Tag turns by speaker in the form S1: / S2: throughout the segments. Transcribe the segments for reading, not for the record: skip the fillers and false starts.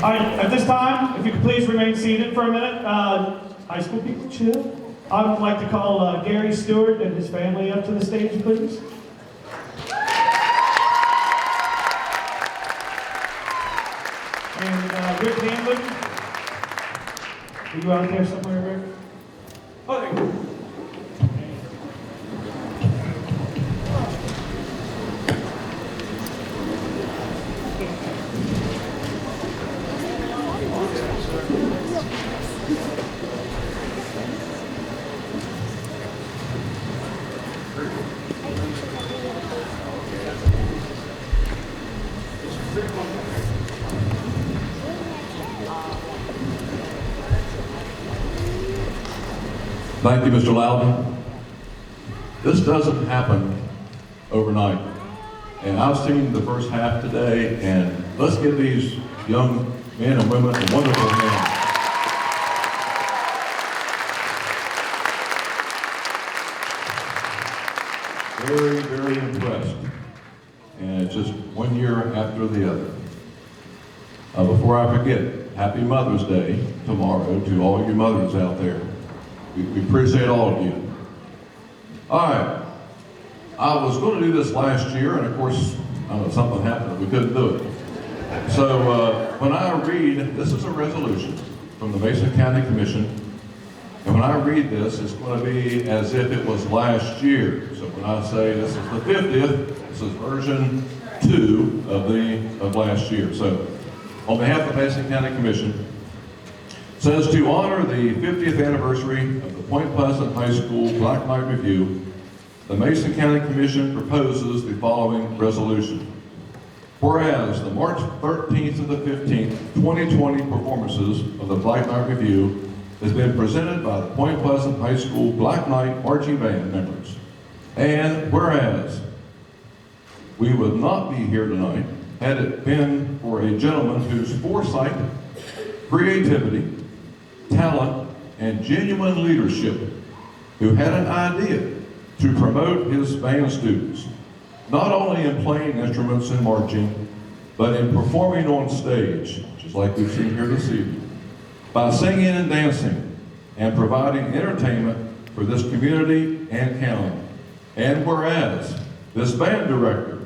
S1: All right, at this time, if you could please remain seated for a minute. High school people, chill. I would like to call Gary Stewart and his family up to the stage, please. And Rick Hanlon. Are you out there somewhere, Rick? Oh, there you go.
S2: Thank you, Mr. Loudon. This doesn't happen overnight. And I've seen the first half today, and let's give these young men and women a wonderful hand. Very, very impressed. And it's just one year after the other. Before I forget, happy Mother's Day tomorrow to all you mothers out there. We appreciate all of you. All right. I was going to do this last year, and of course, something happened. We couldn't do it. So when I read, this is a resolution from the Mason County Commission, and when I read this, it's going to be as if it was last year. So when I say this is the 50th, this is version 2 of last year. So on behalf of the Mason County Commission, says to honor the 50th anniversary of the Point Pleasant High School Black Knight Review, the Mason County Commission proposes the following resolution. Whereas the March 13th to the 15th, 2020 performances of the Black Knight Review has been presented by the Point Pleasant High School Black Knight Marching Band members. And whereas we would not be here tonight had it been for a gentleman whose foresight, creativity, talent, and genuine leadership, who had an idea to promote his band students, not only in playing instruments and marching, but in performing on stage, just like we've seen here this evening, by singing and dancing, and providing entertainment for this community and county. And whereas this band director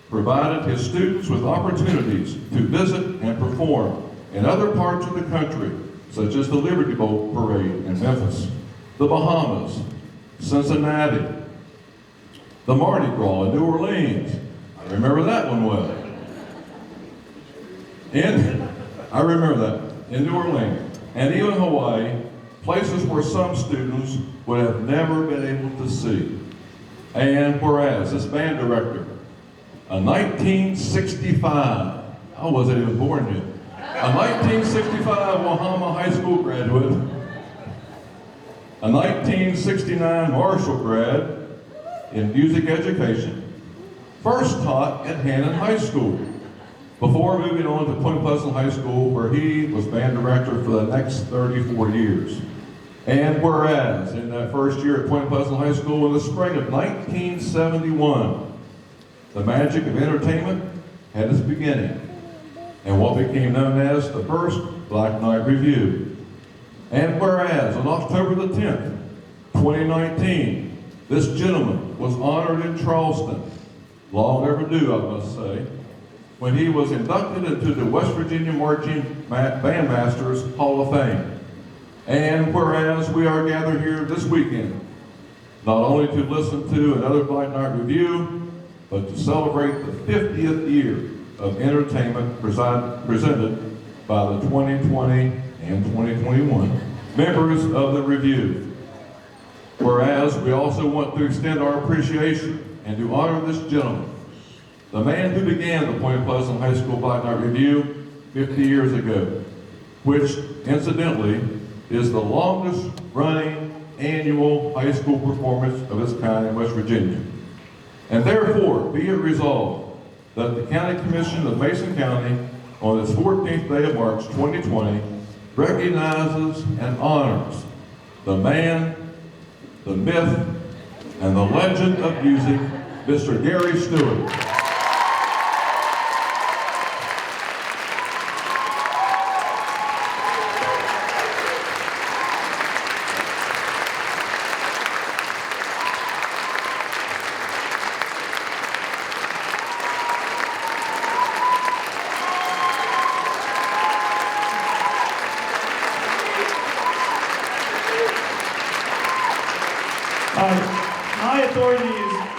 S2: provided his students with opportunities to visit and perform in other parts of the country, such as the Liberty Bowl Parade in Memphis, the Bahamas, Cincinnati, the Mardi Gras in New Orleans. I remember that one well. I remember that, in New Orleans, and even Hawaii, places where some students would have never been able to see. And whereas this band director, a 1965, I wasn't even born yet, a 1965 Wahama High School graduate, a 1969 Marshall grad in music education, first taught at Hannon High School, before moving on to Point Pleasant High School, where he was band director for the next 34 years. And whereas in that first year at Point Pleasant High School in the spring of 1971, the magic of entertainment had its beginning, and what became known as the first Black Knight Review. And whereas on October the 10th, 2019, this gentleman was honored in Charleston, long overdue, I must say, when he was inducted into the West Virginia Marching Bandmasters Hall of Fame. And whereas we are gathered here this weekend, not only to listen to another Black Knight Review, but to celebrate the 50th year of entertainment presented by the 2020 and 2021 members of the Review. Whereas we also want to extend our appreciation and to honor this gentleman, the man who began the Point Pleasant High School Black Knight Review 50 years ago, which incidentally is the longest running annual high school performance of its kind in West Virginia. And therefore, be it resolved that the County Commission of Mason County on its 14th day of March 2020 recognizes and honors the man, the myth, and the legend of music, Mr. Gary Stewart.
S1: my authority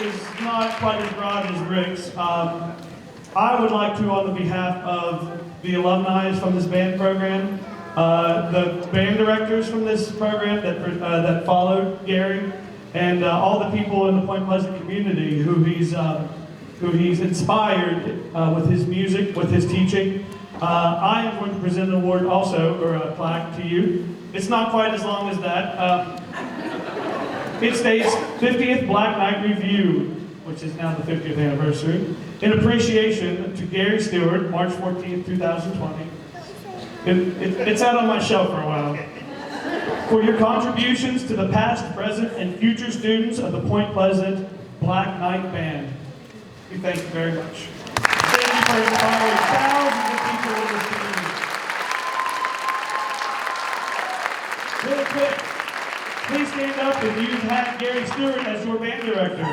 S1: is not quite as broad as Rick's. I would like to, on the behalf of the alumni from this band program, the band directors from this program that followed Gary, and all the people in the Point Pleasant community who he's inspired with his music, with his teaching. I am going to present an award also, or a plaque to you. It's not quite as long as that. It states 50th Black Knight Review, which is now the 50th anniversary, in appreciation to Gary Stewart, March 14th, 2020. It's out on my shelf for a while. For your contributions to the past, present, and future students of the Point Pleasant Black Knight Band. We thank you very much. Thank you for inspiring thousands of people in this community. Really quick, please stand up if you've had Gary Stewart as your band director.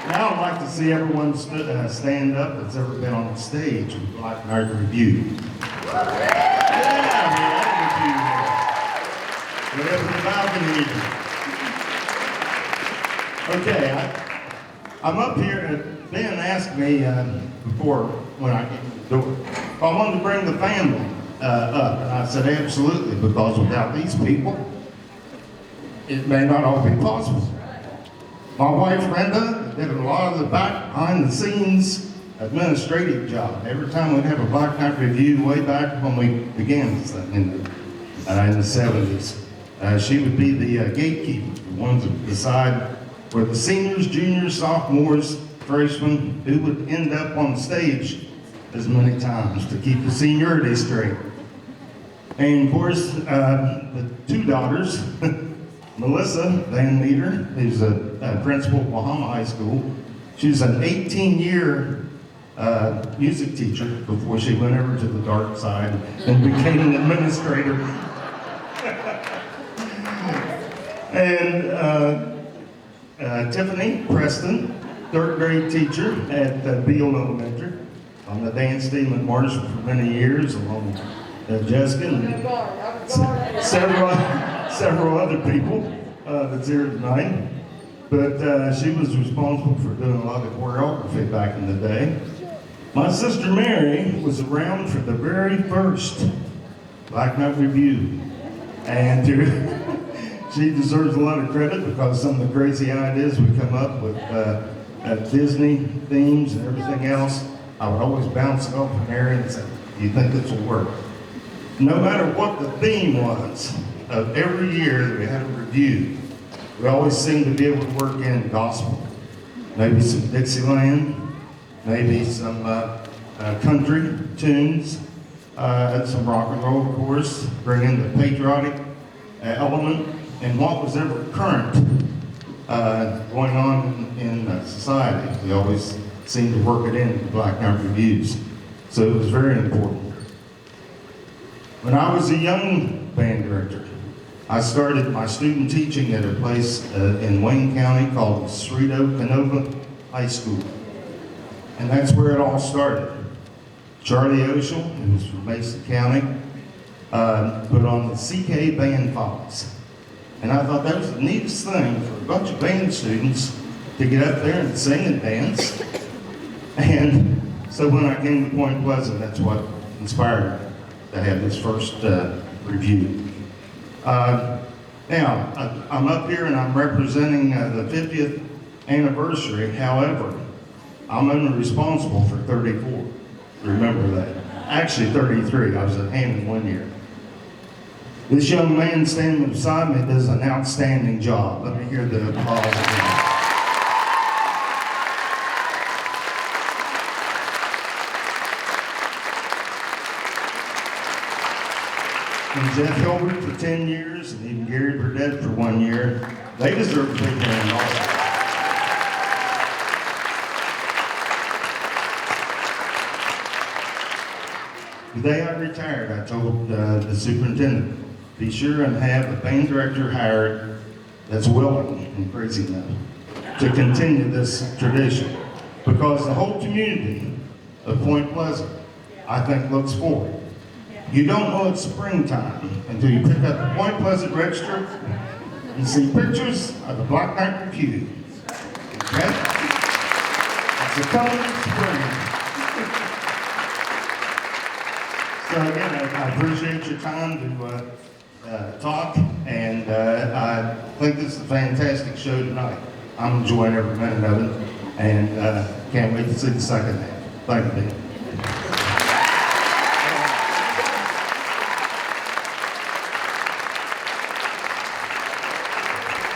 S3: Now I'd like to see everyone stand up that's ever been on stage with Black Knight Review. Yeah, we have the balcony. Okay, I'm up here. Ben asked me before when I came to the door if I wanted to bring the family up, and I said absolutely, because without these people, it may not all be possible. My wife, Brenda, did a lot of the behind-the-scenes administrative job. Every time we'd have a Black Knight Review, way back when we began this thing in the 70s, she would be the gatekeeper, the ones that decide where the seniors, juniors, sophomores, freshmen, who would end up on stage as many times to keep the seniority straight. And of course, the two daughters, Melissa Van Meter, who's a principal at Wahama High School. She was an 18-year music teacher before she went over to the dark side and became an administrator. And Tiffany Preston, third grade teacher at Beale Elementary, on the dance team at Marshall for many years, along with Jessica and several other people that's here tonight. But she was responsible for doing a lot of choreography back in the day. My sister Mary was around for the very first Black Knight Review. And she deserves a lot of credit because some of the crazy ideas we come up with Disney themes and everything else, I would always bounce it off of Mary and say, do you think this will work? No matter what the theme was of every year that we had a review, we always seemed to be able to work in gospel, maybe some Dixieland, maybe some country tunes, some rock and roll, of course, bring in the patriotic element, and what was ever current going on in society. We always seemed to work it into Black Knight Reviews. So it was very important. When I was a young band director, I started my student teaching at a place in Wayne County called Cerrito Canova High School. And that's where it all started. Charlie Oshel, who was from Mason County, put on the CK Band Fox. And I thought that was the neatest thing for a bunch of band students to get up there and sing and dance. And so when I came to Point Pleasant, that's what inspired me to have this first review. Now, I'm up here and I'm representing the 50th anniversary. However, I'm only responsible for 34. Remember that. Actually 33, I was at Hammond 1 year. This young man standing beside me does an outstanding job. Let me hear the applause again. And Jeff Hilbert for 10 years, and even Gary Burdett for 1 year. They deserve a big hand also. The day I retired, I told the superintendent, be sure and have a band director hired that's willing and crazy enough to continue this tradition. Because the whole community of Point Pleasant, I think, looks forward. You don't know it's springtime until you pick up the Point Pleasant Register and see pictures of the Black Knight Review. Okay? It's a coming spring. So again, I appreciate your time to talk, and I think this is a fantastic show tonight. I'm enjoying every minute of it, and can't wait to see the second half. Thank you, Ben.